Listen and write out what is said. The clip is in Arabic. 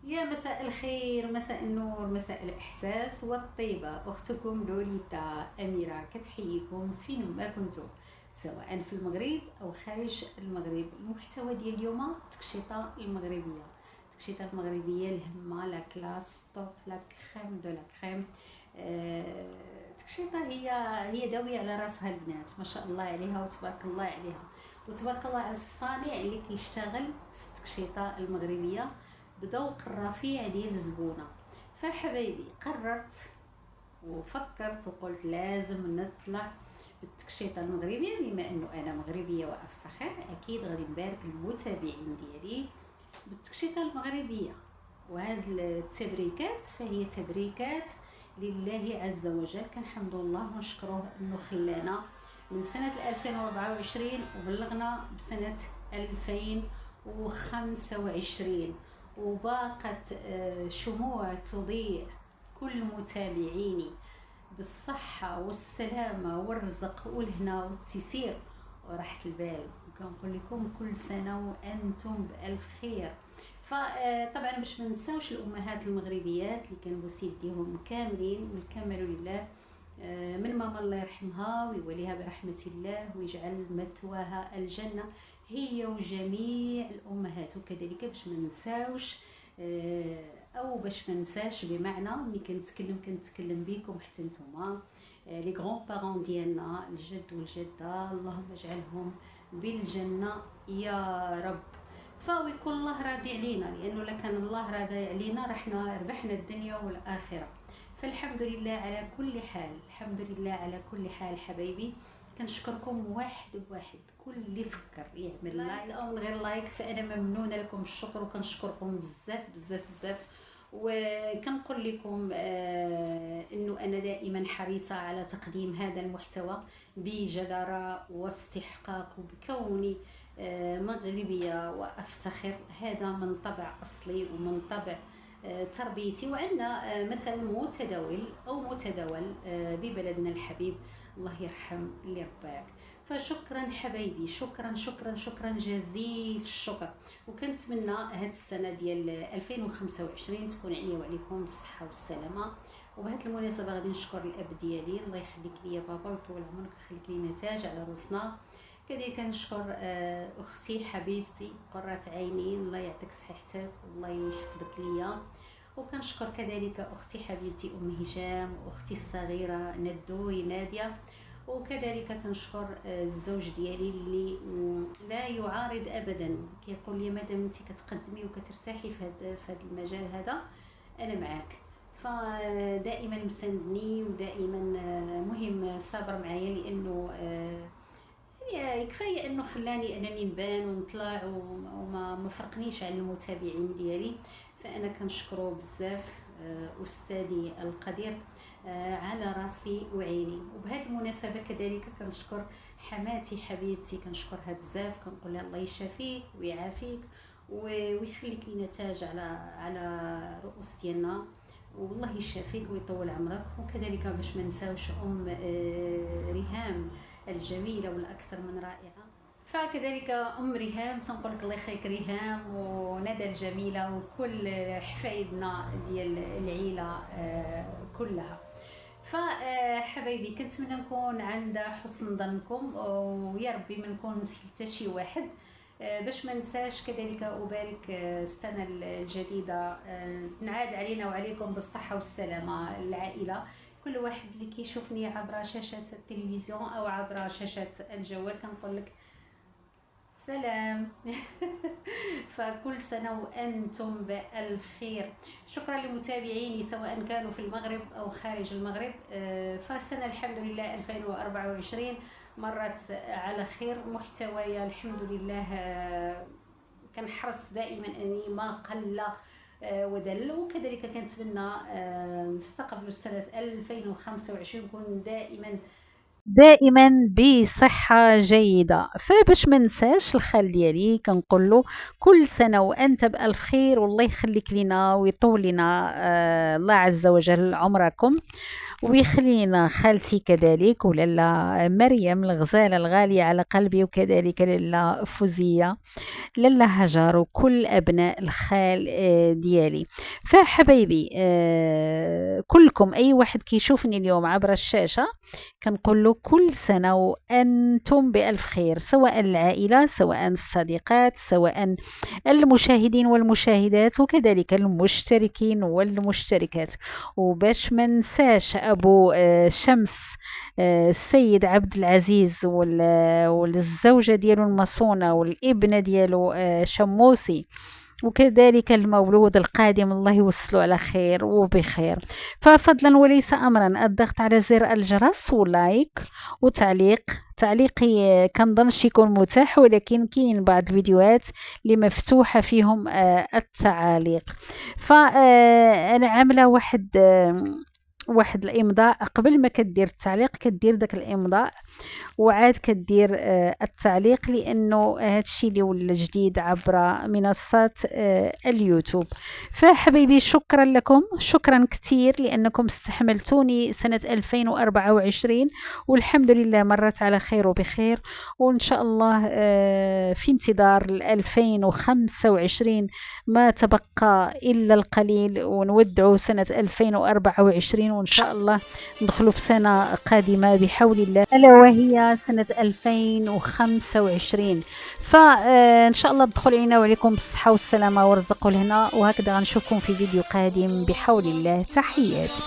يا مساء الخير، مساء النور، مساء الإحساس والطيبة. أختكم لوليتا أميرة كتحييكم فين ما كنتم، سواء في المغرب أو خارج المغرب. المحتوى ديال اليوم تكشيطة المغربية، تكشيطة المغربية الهمة، لا كلاس توب، لا كريم دو لا كريم. تكشيطة هي داوية على راسها البنات، ما شاء الله عليها وتبارك الله عليها، وتبارك الله على الصانع اللي كيشتغل في التكشيطة المغربية بذوق الرفيع ديال الزبونه. فحبايبي قررت وفكرت وقلت لازم نطلع بالتكشيطه المغربيه، بما انه انا مغربيه وافتخر، اكيد غادي نبارك المتابعين ديالي بالتكشيطه المغربيه. وهاد التبريكات فهي تبريكات لله عز وجل، كنحمد الله ونشكروه انه خلانا من سنة 2024 وبلغنا بسنة 2025، وباقت شموع تضيء كل متابعيني بالصحة والسلامة والرزق والهنا والتيسير وراحة البال. وكنقول لكم كل سنة وأنتم بألف خير. فطبعا باش ما نساوش الأمهات المغربيات اللي كنبوس يديهم كاملين والكمال لله، من ماما الله يرحمها ويوليها برحمة الله ويجعل مثواها الجنة، هي وجميع الأمهات. وكذلك باش ما نساوش او باش ما ننساش، بمعنى ملي كنتكلم بكم حتى نتوما لي غران بارون ديالنا، الجد والجده، اللهم اجعلهم بالجنه يا رب. ويكون الله راضي علينا، لانه لكان الله راضي علينا رحنا ربحنا الدنيا والاخره. فالحمد لله على كل حال، الحمد لله على كل حال حبايبي. كنشكركم واحد بواحد، كل اللي فكر يعمل لايك او من غير لايك فانا ممنونه لكم الشكر، وكنشكركم بزاف بزاف بزاف. وكنقول لكم انه انا دائما حريصه على تقديم هذا المحتوى بجداره واستحقاق، وبكوني مغربيه وافتخر. هذا من طبع اصلي ومن طبع تربيتي، وعندنا مثل متداول او متداول ببلدنا الحبيب، الله يرحم اللي رباك. فشكرا حبايبي، شكرا شكرا شكرا جزيل الشكر. وكنتمنى هاد السنه ديال 2025 تكون عليا وعليكم بالصحه والسلامه. وبهذه المناسبه غادي نشكر الاب ديالي، الله يخليك ليا بابا ويطول عمرك ويخليك لينا تاج على روسنا. كذلك كنشكر اختي حبيبتي قرة عيني، الله يعطيك صحيحتك والله يحفظك ليا. وكنشكر كذلك اختي حبيبتي ام هشام، واختي الصغيره ندوي ناديه. وكذلك كنشكر الزوج ديالي اللي لا يعارض ابدا، كيقول لي مادام انت كتقدمي وكترتاحي في هذا المجال هذا انا معاك. فدائما مساندني، ودائما مهم صابر معايا، لانه يعني كفايه انه خلاني انني نبان ونطلع وما فرقنيش عن المتابعين ديالي. فانا كنشكره بزاف استاذي القدير على راسي وعيني. وبهذه المناسبه كذلك كنشكر حماتي حبيبتي، كنشكرها بزاف، كنقول لها الله يشافيك ويعافيك ويخليك لينا تاج على رؤوس ديالنا، والله يشافيك ويطول عمرك. وكذلك باش ما نساوش ريهام الجميله والاكثر من رائعه. فكذلك ام ريهام تنقول لك الله يخليك ريهام، وندى الجميله، وكل حفايدنا ديال العيله كلها. فحبايبي كنتمنى نكون عند حسن ظنكم، ويا ربي ما نكون نسيت شي واحد. باش ما ننساش كذلك أبارك السنة الجديدة تنعاد علينا وعليكم بالصحة والسلامة العائلة. كل واحد اللي كيشوفني عبر شاشة التلفزيون أو عبر شاشة الجوال كنقول لك سلام. فكل سنة وأنتم بألف خير. شكرا لمتابعيني سواء كانوا في المغرب أو خارج المغرب. فالسنة الحمد لله 2024 مرت على خير. محتوايا الحمد لله كنحرص دائما أني ما قل ودل. وكذلك كنتمنى نستقبل السنة 2025 نكون دائما بصحة جيدة. فباش ما ننساش الخال ديالي كنقول له كل سنة وانت بألف خير، والله يخليك لنا ويطول لنا الله عز وجل عمركم. ويخلينا خالتي كذلك، ولالا مريم الغزالة الغالية على قلبي، وكذلك لالا فوزية، لالا هجر، وكل أبناء الخال ديالي. فحبايبي كلكم أي واحد كيشوفني اليوم عبر الشاشة كنقول له كل سنة وأنتم بألف خير، سواء العائلة، سواء الصديقات، سواء المشاهدين والمشاهدات، وكذلك المشتركين والمشتركات. وباش ما ننساش أبو شمس السيد عبد العزيز والزوجة ديالو المصونة والابنة ديالو شموسي، وكذلك المولود القادم الله يوصله على خير وبخير. ففضلا وليس أمرا الضغط على زر الجرس ولايك وتعليق. تعليقي كنظنش يكون متاح، ولكن كاين بعض الفيديوهات اللي مفتوحة فيهم التعاليق. فأنا عاملة واحد الامضاء قبل ما كدير التعليق، كدير داك الامضاء وعاد كدير التعليق، لانه هادشي اللي ولا جديد عبر منصات اليوتيوب. فحبيبي شكرا لكم، شكرا كثير لانكم استحملتوني سنة 2024، والحمد لله مرت على خير وبخير، وان شاء الله في انتظار 2025 ما تبقى الا القليل، ونودعوا سنة 2024، وإن شاء الله ندخلوا في سنة قادمة بحول الله، ألا وهي سنة 2025. فإن شاء الله تدخل علينا وعليكم بالصحة والسلامة ورزق الهنا، وهكذا غنشوفكم في فيديو قادم بحول الله. تحياتي.